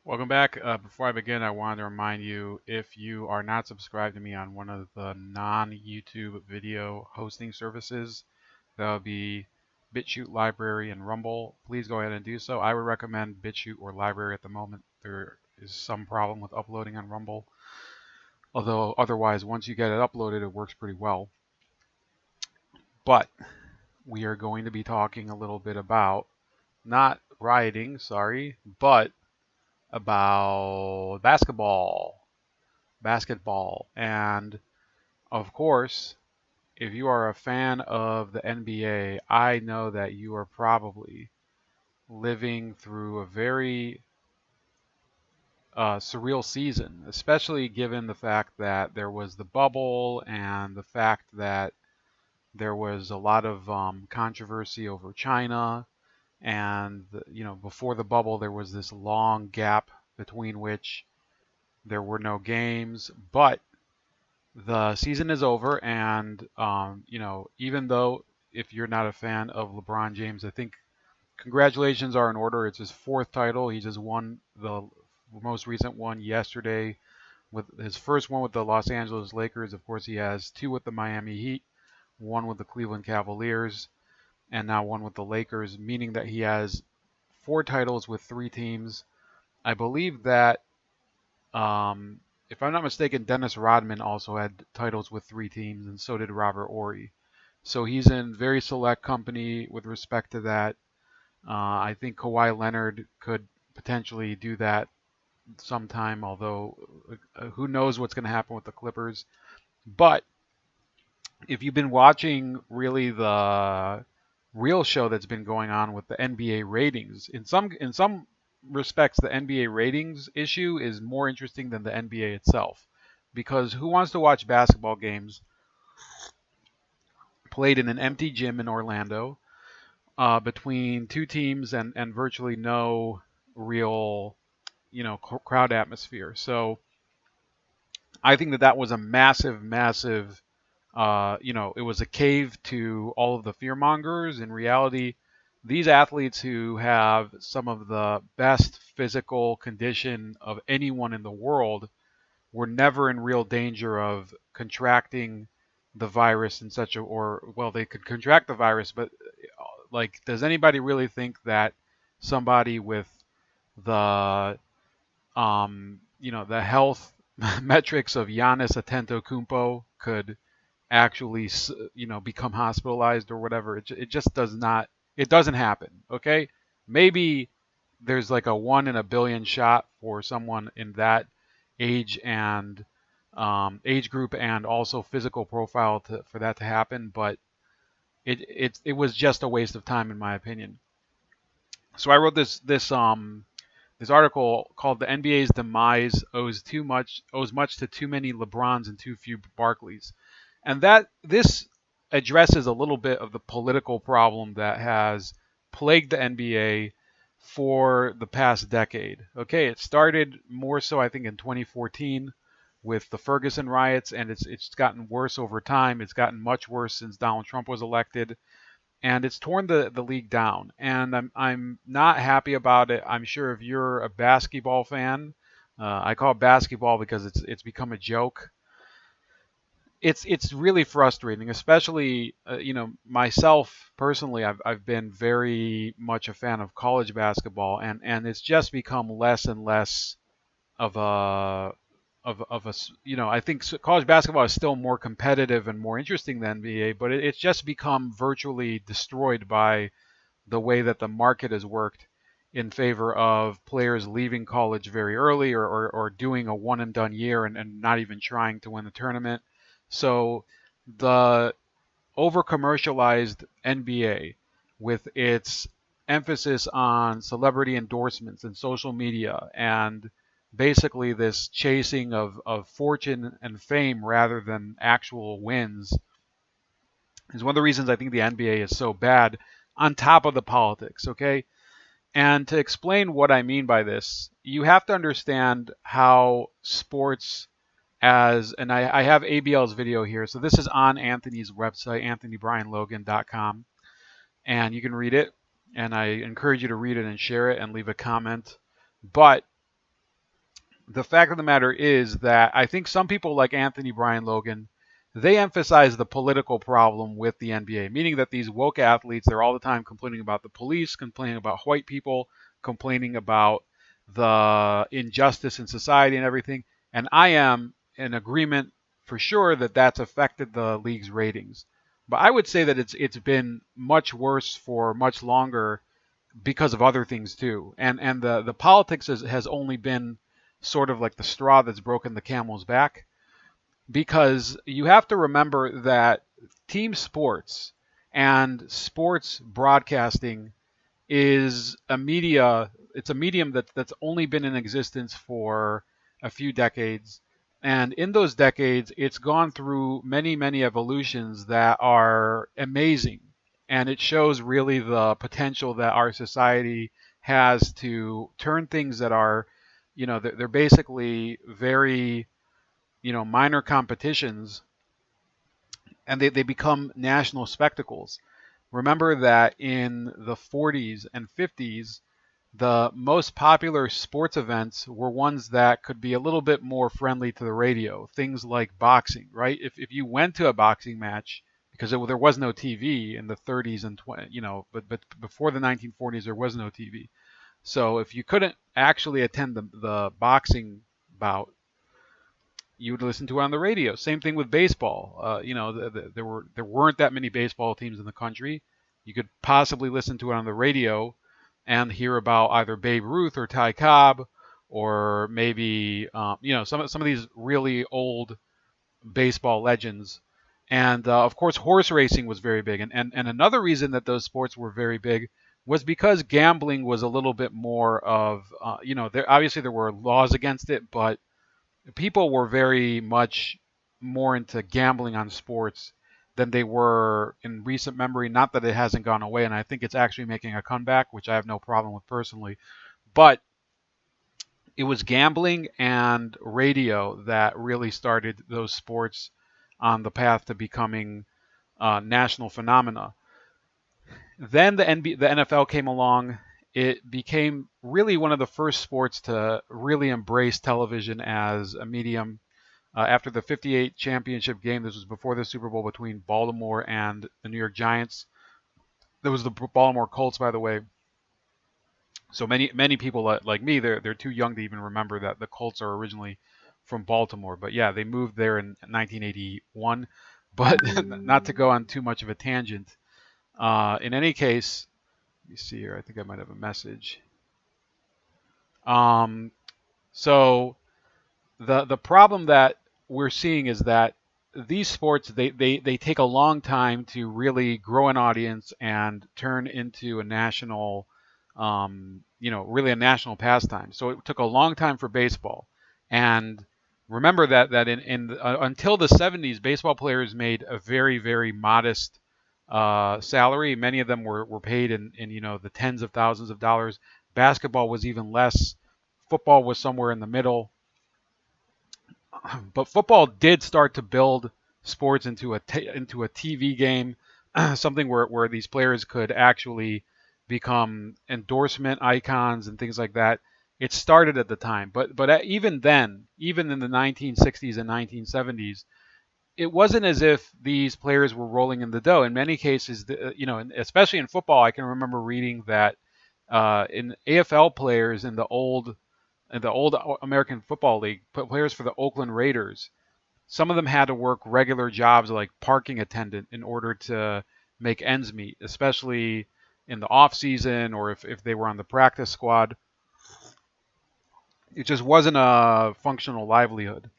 Welcome back. Before I begin, I wanted to remind you if you are not subscribed to me on one of the non-YouTube video hosting services, that would be BitChute, Library, and Rumble. Please go ahead and do so. I would recommend BitChute or Library at the moment. There is some problem with uploading on Rumble, although otherwise, once you get it uploaded, it works pretty well. But we are going to be talking a little bit about not rioting, sorry, but about basketball. And of course, if you are a fan of the NBA, I know that you are probably living through a very surreal season, especially given the fact that there was the bubble and the fact that there was a lot of controversy over China. And, before the bubble, there was this long gap between which there were no games. But the season is over, and even though if you're not a fan of LeBron James, I think congratulations are in order. It's his fourth title. He just won the most recent one yesterday with his first one with the Los Angeles Lakers. Of course, he has two with the Miami Heat, one with the Cleveland Cavaliers, and now one with the Lakers, meaning that he has four titles with three teams. I believe that if I'm not mistaken, Dennis Rodman also had titles with three teams, and so did Robert Ory. So he's in very select company with respect to that. I think Kawhi Leonard could potentially do that sometime, although who knows what's going to happen with the Clippers. But if you've been watching really the real show that's been going on with the NBA ratings, in some respects, the NBA ratings issue is more interesting than the NBA itself, because who wants to watch basketball games played in an empty gym in Orlando between two teams and virtually no real crowd atmosphere? So I think that was a massive it was a cave to all of the fear mongers. In reality, these athletes who have some of the best physical condition of anyone in the world were never in real danger of contracting the virus in such a, or, well, they could contract the virus, but like, does anybody really think that somebody with the, the health metrics of Giannis Antetokounmpo could actually, become hospitalized or whatever? It just does not. It doesn't happen. Okay, maybe there's like a 1 in a billion shot for someone in that age and age group and also physical profile for that to happen, but it was just a waste of time in my opinion. So I wrote this article called "The NBA's Demise owes much to too many LeBrons and too few Barkleys," and that this addresses a little bit of the political problem that has plagued the NBA for the past decade. Okay, it started more so I think in 2014 with the Ferguson riots, and it's gotten worse over time. It's gotten much worse since Donald Trump was elected, and it's torn the league down. And I'm not happy about it. I'm sure if you're a basketball fan, I call it basketball because it's become a joke. It's really frustrating, especially myself personally. I've been very much a fan of college basketball, and it's just become less and less of a of a I think college basketball is still more competitive and more interesting than NBA, but it's just become virtually destroyed by the way that the market has worked in favor of players leaving college very early, or doing a one and done year and not even trying to win the tournament. So the over commercialized NBA, with its emphasis on celebrity endorsements and social media, and basically this chasing of fortune and fame rather than actual wins, is one of the reasons I think the NBA is so bad, on top of the politics. Okay, and to explain what I mean by this, you have to understand how sports, and I have ABL's video here. So this is on Anthony's website, anthonybrianlogan.com, and you can read it. And I encourage you to read it and share it and leave a comment. But the fact of the matter is that I think some people like Anthony Brian Logan, they emphasize the political problem with the NBA, meaning that these woke athletes, they're all the time complaining about the police, complaining about white people, complaining about the injustice in society and everything. And I am in agreement for sure that that's affected the league's ratings. But I would say that it's been much worse for much longer because of other things too. And the politics has only been sort of like the straw that's broken the camel's back, because you have to remember that team sports and sports broadcasting is a media it's a medium that's only been in existence for a few decades, and in those decades it's gone through many evolutions that are amazing, and it shows really the potential that our society has to turn things that are, they're basically very, minor competitions, and they become national spectacles. Remember that in the 40s and 50s, the most popular sports events were ones that could be a little bit more friendly to the radio. Things like boxing, right? If you went to a boxing match, because there was no TV in the 30s and 20, but before the 1940s there was no TV. So if you couldn't actually attend the boxing bout, you would listen to it on the radio. Same thing with baseball. There weren't that many baseball teams in the country. You could possibly listen to it on the radio and hear about either Babe Ruth or Ty Cobb, or maybe some of these really old baseball legends. And of course, horse racing was very big. And another reason that those sports were very big was because gambling was a little bit more of, obviously there were laws against it, but people were very much more into gambling on sports than they were in recent memory. Not that it hasn't gone away, and I think it's actually making a comeback, which I have no problem with personally. But it was gambling and radio that really started those sports on the path to becoming national phenomena. Then the NFL came along. It became really one of the first sports to really embrace television as a medium. After the 58 championship game, this was before the Super Bowl between Baltimore and the New York Giants. There was the Baltimore Colts, by the way. So many people like me, they're too young to even remember that the Colts are originally from Baltimore. But yeah, they moved there in 1981. But not to go on too much of a tangent. In any case, let me see here. I think I might have a message. Um, so the problem that we're seeing is that these sports, they take a long time to really grow an audience and turn into a national, really a national pastime. So it took a long time for baseball. And remember that until the 70s, baseball players made a very modest salary. Many of them were paid in the tens of thousands of dollars. Basketball was even less. Football was somewhere in the middle. But football did start to build sports into a TV game, something where these players could actually become endorsement icons and things like that. It started at the time, but even then, even in the 1960s and 1970s, it wasn't as if these players were rolling in the dough. In many cases, especially in football, I can remember reading that in AFL players in the old American Football League, players for the Oakland Raiders, some of them had to work regular jobs like parking attendant in order to make ends meet, especially in the off season or if they were on the practice squad. It just wasn't a functional livelihood.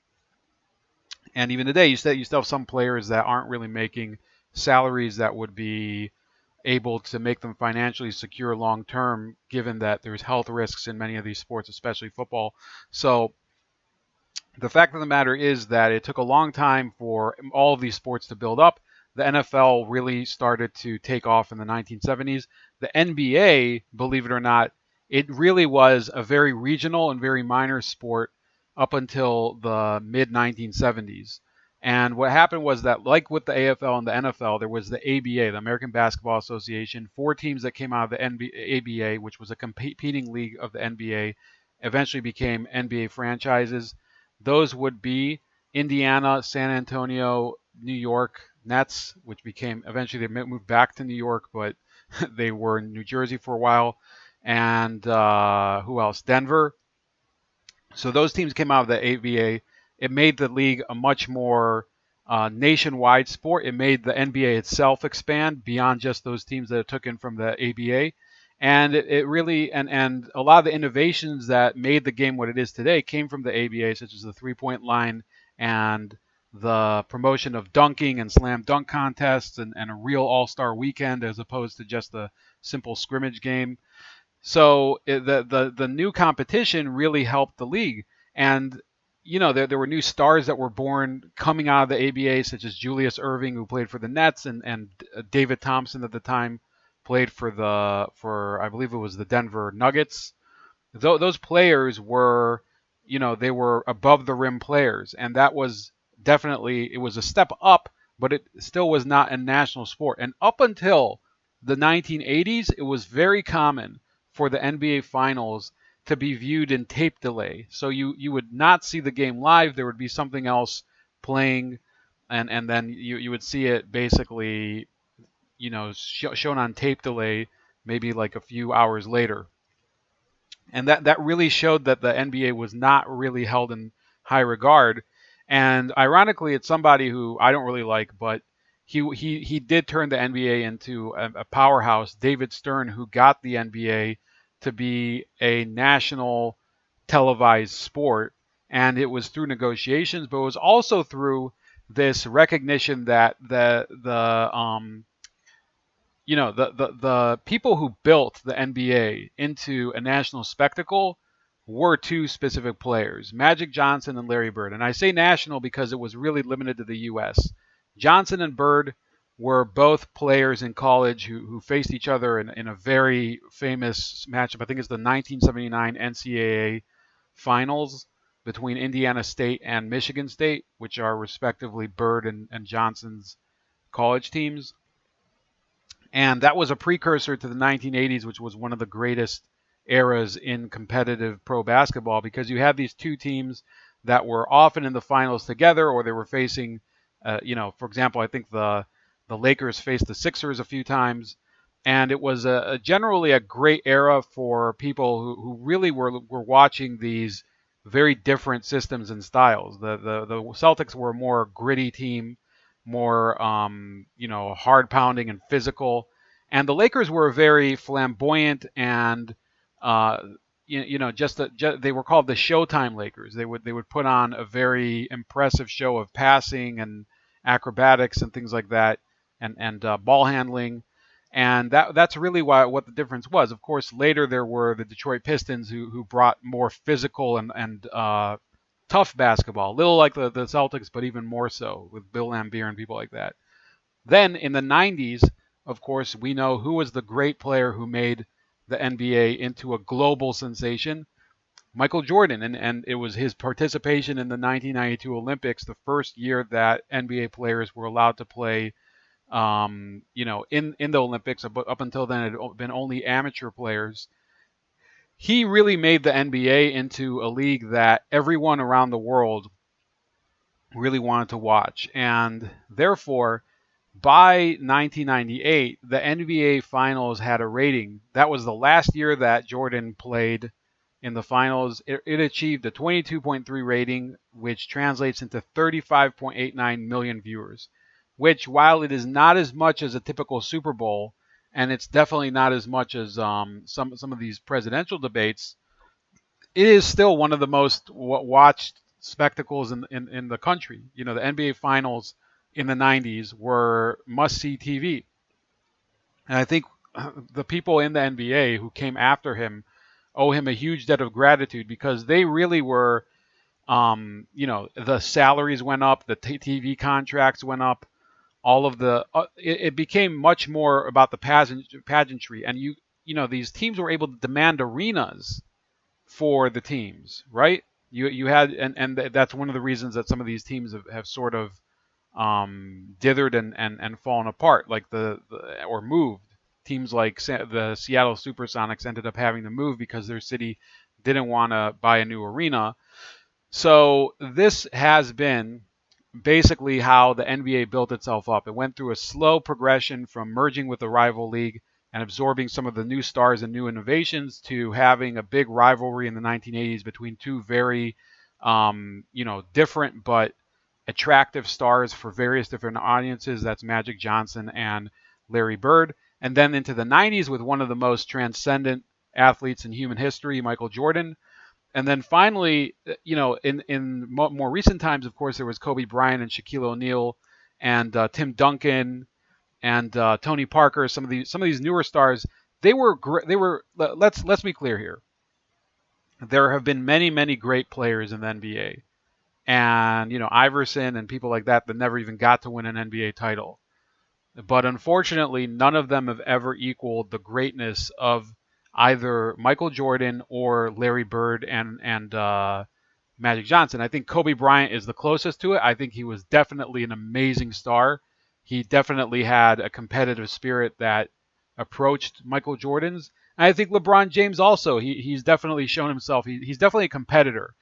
And even today, you still have some players that aren't really making salaries that would be able to make them financially secure long term, given that there's health risks in many of these sports, especially football. So the fact of the matter is that it took a long time for all of these sports to build up. The NFL really started to take off in the 1970s. The NBA, believe it or not, it really was a very regional and very minor sport up until the mid 1970s. And what happened was that, like with the AFL and the NFL, there was the ABA, the American Basketball Association, four teams that came out of the ABA, which was a competing league of the NBA, eventually became NBA franchises. Those would be Indiana, San Antonio, New York Nets, which became eventually they moved back to New York, but they were in New Jersey for a while. And who else? Denver. So those teams came out of the ABA. It made the league a much more nationwide sport. It made the NBA itself expand beyond just those teams that it took in from the ABA. And it really, and a lot of the innovations that made the game what it is today came from the ABA, such as the three-point line and the promotion of dunking and slam dunk contests and a real all-star weekend as opposed to just a simple scrimmage game. So the new competition really helped the league, and there were new stars that were born coming out of the ABA, such as Julius Erving, who played for the Nets, and David Thompson at the time played for I believe it was the Denver Nuggets. Those players were, they were above the rim players, and that was definitely it was a step up, but it still was not a national sport. And up until the 1980s, it was very common for the NBA Finals to be viewed in tape delay. So you would not see the game live. There would be something else playing, and then you would see it basically, shown on tape delay, maybe like a few hours later. And that really showed that the NBA was not really held in high regard. And ironically, it's somebody who I don't really like, but he did turn the NBA into a powerhouse. David Stern, who got the NBA to be a national televised sport, and it was through negotiations, but it was also through this recognition that the people who built the NBA into a national spectacle were two specific players, Magic Johnson and Larry Bird. And I say national because it was really limited to the U.S. Johnson and Bird were both players in college who faced each other in a very famous matchup. I think it's the 1979 NCAA finals between Indiana State and Michigan State, which are respectively Bird and Johnson's college teams. And that was a precursor to the 1980s, which was one of the greatest eras in competitive pro basketball because you had these two teams that were often in the finals together, or they were facing, for example, I think the Lakers faced the Sixers a few times, and it was generally a great era for people who really were watching these very different systems and styles. The Celtics were a more gritty team, more hard pounding and physical, and the Lakers were very flamboyant and they were called the Showtime Lakers. They would put on a very impressive show of passing and acrobatics and things like that, and ball handling, and that's really what the difference was. Of course, later there were the Detroit Pistons who brought more physical and tough basketball, a little like the Celtics, but even more so with Bill Laimbeer and people like that. Then in the 90s, of course, we know who was the great player who made the NBA into a global sensation, Michael Jordan, and it was his participation in the 1992 Olympics, the first year that NBA players were allowed to play, in the Olympics. Up until then, it had been only amateur players. He really made the NBA into a league that everyone around the world really wanted to watch, and therefore, by 1998, the NBA Finals had a rating. That was the last year that Jordan played in the finals. It achieved a 22.3 rating, which translates into 35.89 million viewers, which, while it is not as much as a typical Super Bowl, and it's definitely not as much as some of these presidential debates, it is still one of the most watched spectacles in the country. The NBA Finals in the 90s were must-see TV. And I think the people in the NBA who came after him owe him a huge debt of gratitude because they really were, the salaries went up, the TV contracts went up, all of it became much more about the pageantry. And these teams were able to demand arenas for the teams, right? You had, and that's one of the reasons that some of these teams have sort of dithered and fallen apart, like or moved. Teams like the Seattle Supersonics ended up having to move because their city didn't want to buy a new arena. So this has been basically how the NBA built itself up. It went through a slow progression from merging with the rival league and absorbing some of the new stars and new innovations to having a big rivalry in the 1980s between two very, different but attractive stars for various different audiences. That's Magic Johnson and Larry Bird. And then into the 90s with one of the most transcendent athletes in human history, Michael Jordan. And then finally, in more recent times, of course, there was Kobe Bryant and Shaquille O'Neal and Tim Duncan and Tony Parker. Some of these newer stars. They were great. They were. Let's be clear here. There have been many great players in the NBA, and Iverson and people like that never even got to win an NBA title. But unfortunately, none of them have ever equaled the greatness of either Michael Jordan or Larry Bird and Magic Johnson. I think Kobe Bryant is the closest to it. I think he was definitely an amazing star. He definitely had a competitive spirit that approached Michael Jordan's. And I think LeBron James also. He's definitely shown himself. He's definitely a competitor,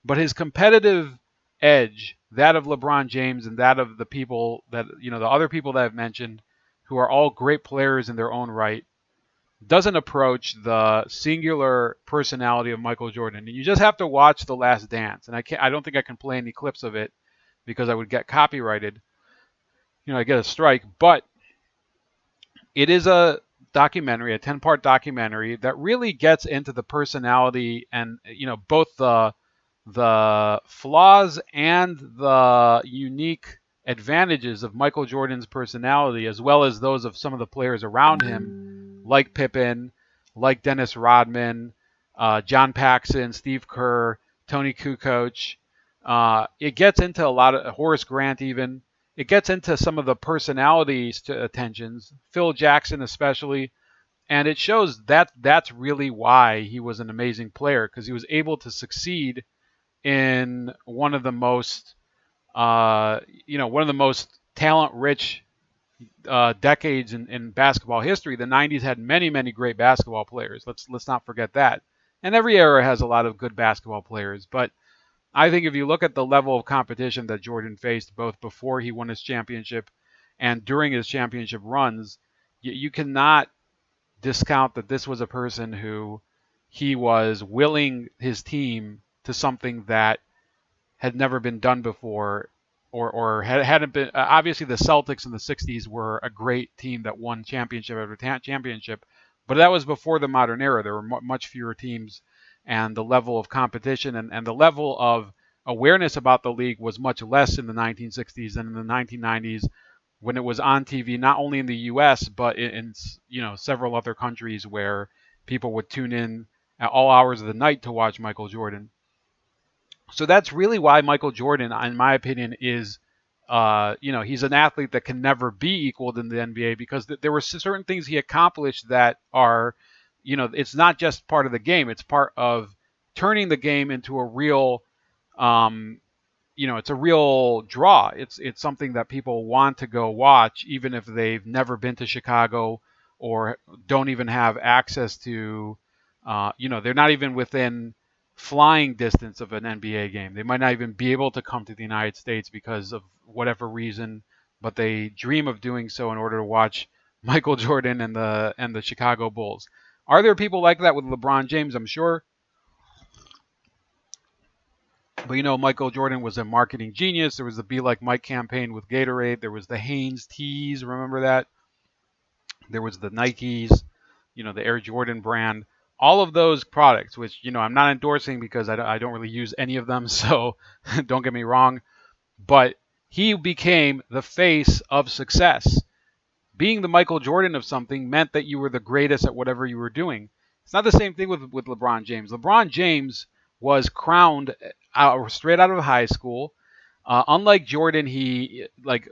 but his competitive edge, that of LeBron James and that of the people that the other people that I've mentioned, who are all great players in their own right, doesn't approach the singular personality of Michael Jordan. And you just have to watch The Last Dance. And I don't think I can play any clips of it because I would get copyrighted. I get a strike. But it is a documentary, a 10-part documentary that really gets into the personality and both the flaws and the unique advantages of Michael Jordan's personality, as well as those of some of the players around him, like Pippen, like Dennis Rodman, John Paxson, Steve Kerr, Tony Kukoc. It gets into a lot of Horace Grant even. It gets into some of the personalities to attentions, Phil Jackson especially, and it shows that that's really why he was an amazing player, because he was able to succeed in one of the most talent-rich decades in basketball history. The 90s had many great basketball players. Let's not forget that. And every era has a lot of good basketball players, but I think if you look at the level of competition that Jordan faced both before he won his championship and during his championship runs, you cannot discount that this was a person who he was willing his team to something that had never been done before, or hadn't been. Obviously, the Celtics in the '60s were a great team that won championship after championship, but that was before the modern era. There were much fewer teams, and the level of competition and the level of awareness about the league was much less in the 1960s than in the 1990s, when it was on TV, not only in the U.S. but in several other countries where people would tune in at all hours of the night to watch Michael Jordan. So that's really why Michael Jordan, in my opinion, is, he's an athlete that can never be equaled in the NBA, because there were certain things he accomplished that are, it's not just part of the game. It's part of turning the game into a real, it's a real draw. It's something that people want to go watch, even if they've never been to Chicago or don't even have access to, they're not even within flying distance of an NBA game. They might not even be able to come to the United States because of whatever reason, but they dream of doing so in order to watch Michael Jordan and the Chicago Bulls. Are there people like that with LeBron James? I'm sure. But Michael Jordan was a marketing genius. There was the Be Like Mike campaign with Gatorade. There was the Hanes tees. Remember that? There was the Nikes, the Air Jordan brand. All of those products, which, I'm not endorsing because I don't really use any of them. So don't get me wrong. But he became the face of success. Being the Michael Jordan of something meant that you were the greatest at whatever you were doing. It's not the same thing with LeBron James. LeBron James was crowned straight out of high school. Unlike Jordan, like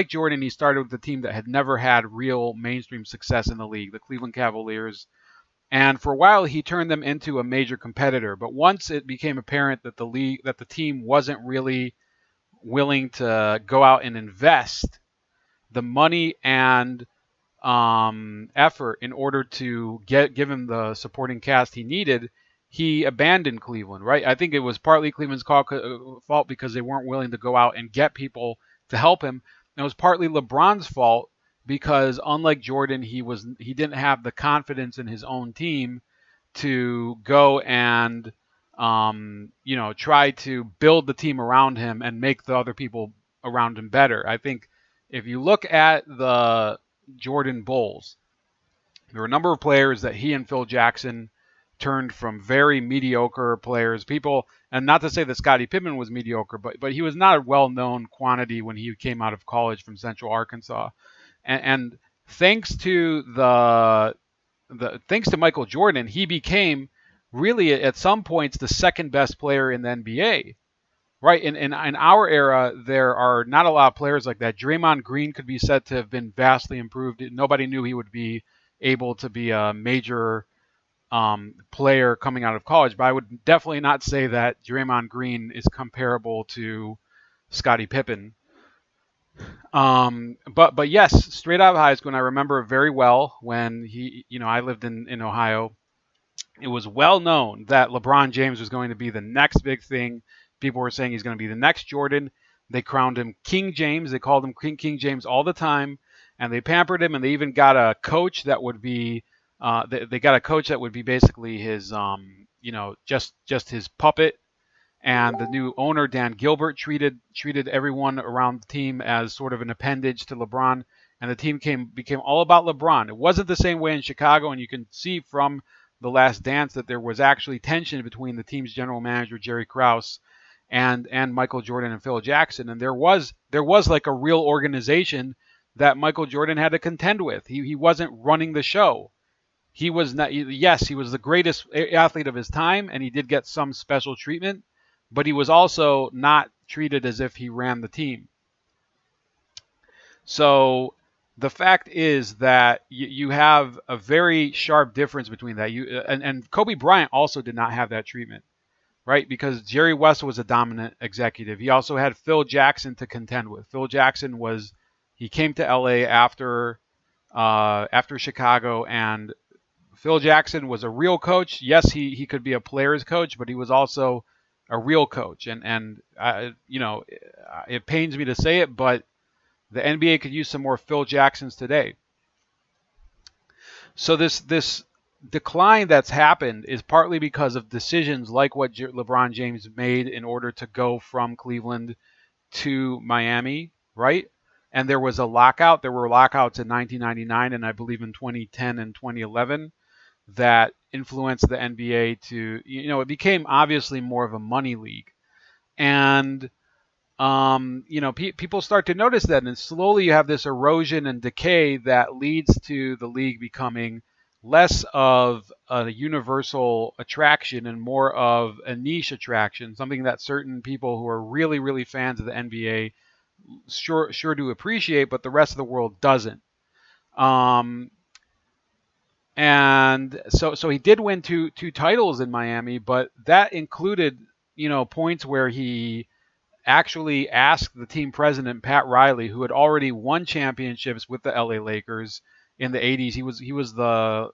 Jordan, he started with a team that had never had real mainstream success in the league, the Cleveland Cavaliers. And for a while, he turned them into a major competitor. But once it became apparent that the team wasn't really willing to go out and invest the money and effort in order to give him the supporting cast he needed, he abandoned Cleveland, right? I think it was partly Cleveland's fault because they weren't willing to go out and get people to help him. And it was partly LeBron's fault because unlike Jordan, he didn't have the confidence in his own team to go and try to build the team around him and make the other people around him better. I think if you look at the Jordan Bulls, there were a number of players that he and Phil Jackson turned from very mediocre players. People, and not to say that Scottie Pippen was mediocre, but he was not a well-known quantity when he came out of college from Central Arkansas. And thanks to thanks to Michael Jordan, he became really at some points the second best player in the NBA. Right, in our era, there are not a lot of players like that. Draymond Green could be said to have been vastly improved. Nobody knew he would be able to be a major player coming out of college, but I would definitely not say that Draymond Green is comparable to Scottie Pippen. But yes, straight out of high school, and I remember very well when I lived in Ohio. It was well known that LeBron James was going to be the next big thing. People were saying he's going to be the next Jordan. They crowned him King James. They called him King James all the time, and they pampered him. And they even got a coach that would be, they got a coach that would be basically his, just his puppet. And the new owner, Dan Gilbert, treated everyone around the team as sort of an appendage to LeBron, and the team became all about LeBron. It wasn't the same way in Chicago, and you can see from The Last Dance that there was actually tension between the team's general manager Jerry Krause and Michael Jordan and Phil Jackson, and there was like a real organization that Michael Jordan had to contend with. He wasn't running the show. He was not. Yes, he was the greatest athlete of his time, and he did get some special treatment, but he was also not treated as if he ran the team. So the fact is that you have a very sharp difference between that. And Kobe Bryant also did not have that treatment, right? Because Jerry West was a dominant executive. He also had Phil Jackson to contend with. Phil Jackson he came to LA after Chicago, and Phil Jackson was a real coach. Yes, he could be a player's coach, but he was also a real coach. And it pains me to say it, but the NBA could use some more Phil Jacksons today. So this decline that's happened is partly because of decisions like what LeBron James made in order to go from Cleveland to Miami, right? And there was a lockout. There were lockouts in 1999 and I believe in 2010 and 2011 that influenced the NBA to, it became obviously more of a money league. And people start to notice that, and slowly you have this erosion and decay that leads to the league becoming less of a universal attraction and more of a niche attraction, something that certain people who are really, really fans of the NBA sure do appreciate, but the rest of the world doesn't. And so he did win two titles in Miami, but that included, points where he actually asked the team president, Pat Riley, who had already won championships with the LA Lakers in the 80s. He was the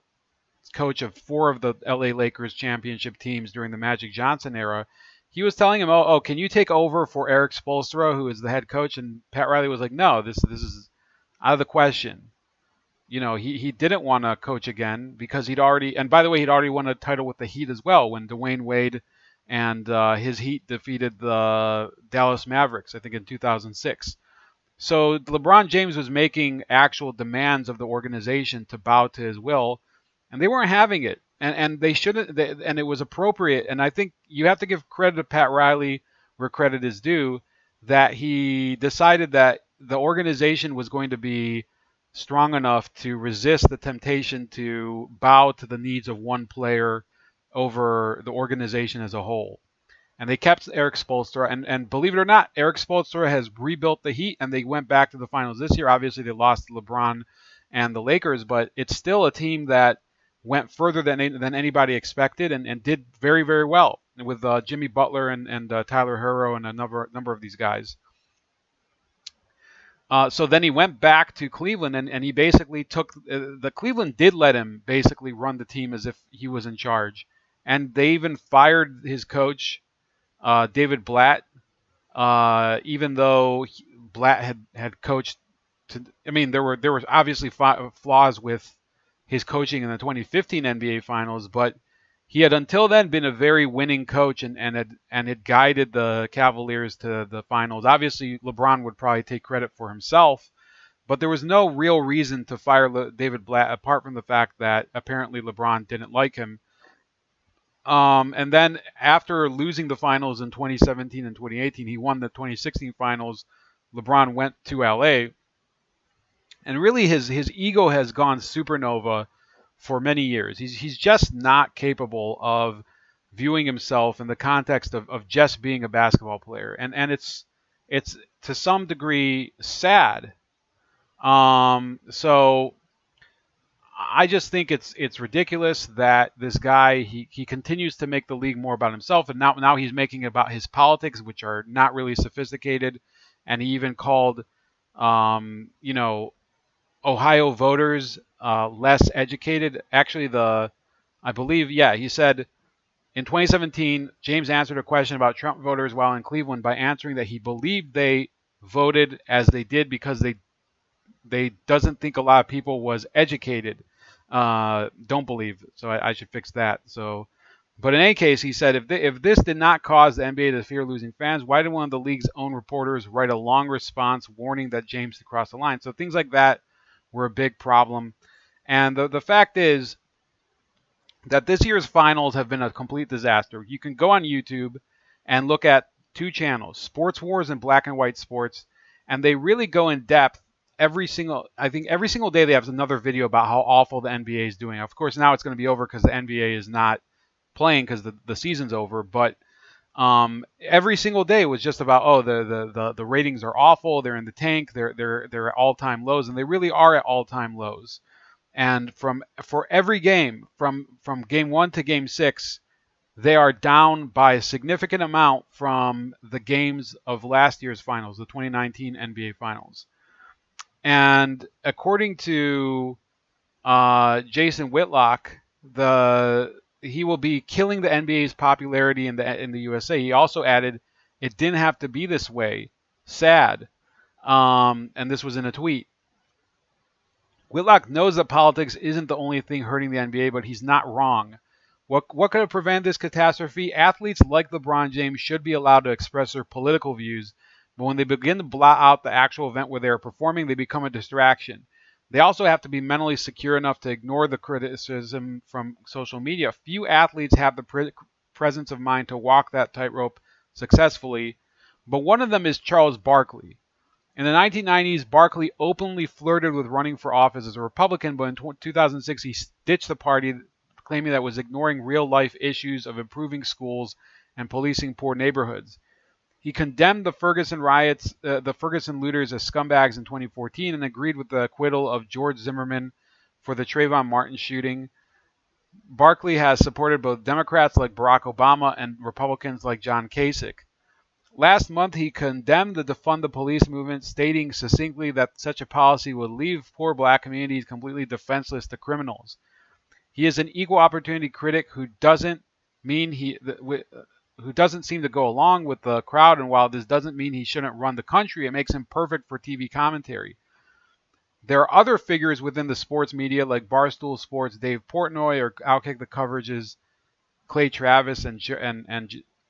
coach of 4 of the LA Lakers championship teams during the Magic Johnson era. He was telling him, "Oh, can you take over for Eric Spoelstra, who is the head coach?" And Pat Riley was like, "No, this is out of the question." He didn't want to coach again because he'd already, and by the way, he'd already won a title with the Heat as well when Dwayne Wade and his Heat defeated the Dallas Mavericks, I think in 2006. So LeBron James was making actual demands of the organization to bow to his will, and they weren't having it. And they shouldn't, and it was appropriate. And I think you have to give credit to Pat Riley where credit is due, that he decided that the organization was going to be strong enough to resist the temptation to bow to the needs of one player over the organization as a whole. And they kept Eric Spoelstra, and believe it or not, Eric Spoelstra has rebuilt the Heat, and they went back to the finals this year. Obviously, they lost to LeBron and the Lakers, but it's still a team that went further than anybody expected and did very, very well with Jimmy Butler and Tyler Herro and a number of these guys. So then he went back to Cleveland, and he basically took the Cleveland did let him basically run the team as if he was in charge. and they even fired his coach, David Blatt, even though Blatt had coached. I mean, there was obviously flaws with his coaching in the 2015 NBA Finals, but he had until then been a very winning coach and had guided the Cavaliers to the finals. Obviously, LeBron would probably take credit for himself, but there was no real reason to fire David Blatt apart from the fact that apparently LeBron didn't like him. And then after losing the finals in 2017 and 2018, he won the 2016 finals. LeBron went to LA, and really his ego has gone supernova for many years. He's just not capable of viewing himself in the context of just being a basketball player, and it's to some degree sad. So I just think it's ridiculous that this guy he continues to make the league more about himself, and now he's making it about his politics, which are not really sophisticated, and he even called you know, Ohio voters less educated. Actually, I believe, yeah, he said in 2017, James answered a question about Trump voters while in Cleveland by answering that he believed they voted as they did because they doesn't think a lot of people was educated. Don't believe. So I should fix that. So, but in any case, he said if this did not cause the NBA to fear losing fans, why did one of the league's own reporters write a long response warning that James had crossed the line? So things like that were a big problem. And the fact is that this year's finals have been a complete disaster. You can go on YouTube and look at two channels, Sports Wars and Black and White Sports, and they really go in depth I think every single day they have another video about how awful the NBA is doing. Of course, now it's going to be over because the NBA is not playing because the season's over. But every single day was just about the ratings are awful. They're in the tank. They're at all-time lows, and they really are at all-time lows. And for every game, from game 1 to game 6, they are down by a significant amount from the games of last year's finals, the 2019 NBA Finals. And according to Jason Whitlock, he will be killing the NBA's popularity in the USA. He also added, "It didn't have to be this way. Sad." And this was in a tweet. Whitlock knows that politics isn't the only thing hurting the NBA, but he's not wrong. What could have prevented this catastrophe? Athletes like LeBron James should be allowed to express their political views, but when they begin to blot out the actual event where they are performing, they become a distraction. They also have to be mentally secure enough to ignore the criticism from social media. Few athletes have the presence of mind to walk that tightrope successfully, but one of them is Charles Barkley. In the 1990s, Barkley openly flirted with running for office as a Republican, but in 2006 he ditched the party, claiming that it was ignoring real-life issues of improving schools and policing poor neighborhoods. He condemned the Ferguson riots, the Ferguson looters as scumbags in 2014 and agreed with the acquittal of George Zimmerman for the Trayvon Martin shooting. Barkley has supported both Democrats like Barack Obama and Republicans like John Kasich. Last month, he condemned the defund the police movement, stating succinctly that such a policy would leave poor black communities completely defenseless to criminals. He is an equal opportunity critic who doesn't seem to go along with the crowd, and while this doesn't mean he shouldn't run the country, it makes him perfect for TV commentary. There are other figures within the sports media like Barstool Sports, Dave Portnoy, or Outkick the Coverage's Clay Travis and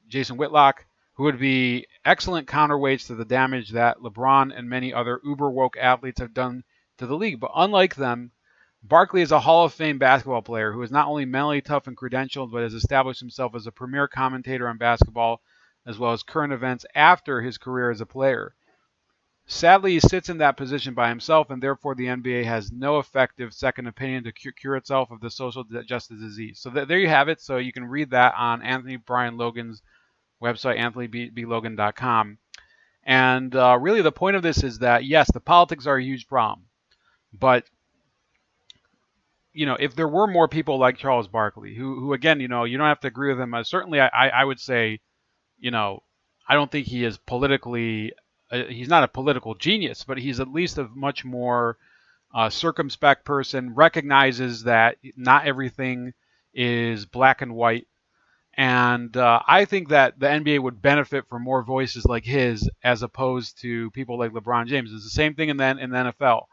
Jason Whitlock, who would be excellent counterweights to the damage that LeBron and many other uber-woke athletes have done to the league. But unlike them, Barkley is a Hall of Fame basketball player who is not only mentally tough and credentialed, but has established himself as a premier commentator on basketball, as well as current events after his career as a player. Sadly, he sits in that position by himself, and therefore the NBA has no effective second opinion to cure itself of the social justice disease. So there you have it. So you can read that on Anthony Brian Logan's website, anthonyblogan.com. And really the point of this is that, yes, the politics are a huge problem. But, if there were more people like Charles Barkley, who again, you don't have to agree with him. Certainly, I would say, I don't think he is politically, he's not a political genius, but he's at least a much more circumspect person, recognizes that not everything is black and white. And I think that the NBA would benefit from more voices like his as opposed to people like LeBron James. It's the same thing in the NFL.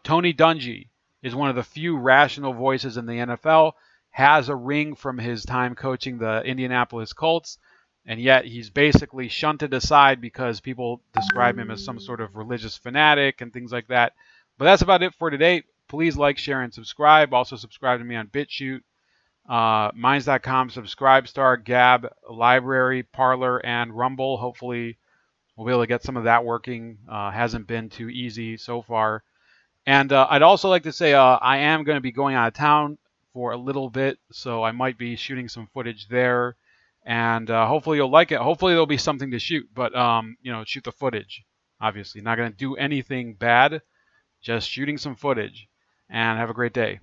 Tony Dungy is one of the few rational voices in the NFL, has a ring from his time coaching the Indianapolis Colts, and yet he's basically shunted aside because people describe him as some sort of religious fanatic and things like that. But that's about it for today. Please like, share, and subscribe. Also subscribe to me on BitChute, Minds.com, Subscribestar, Gab, Library, Parler, and Rumble. Hopefully we'll be able to get some of that working. Hasn't been too easy so far. And I'd also like to say I am going to be going out of town for a little bit, so I might be shooting some footage there. And hopefully you'll like it. Hopefully there'll be something to shoot, but shoot the footage. Obviously, not going to do anything bad, just shooting some footage. And have a great day.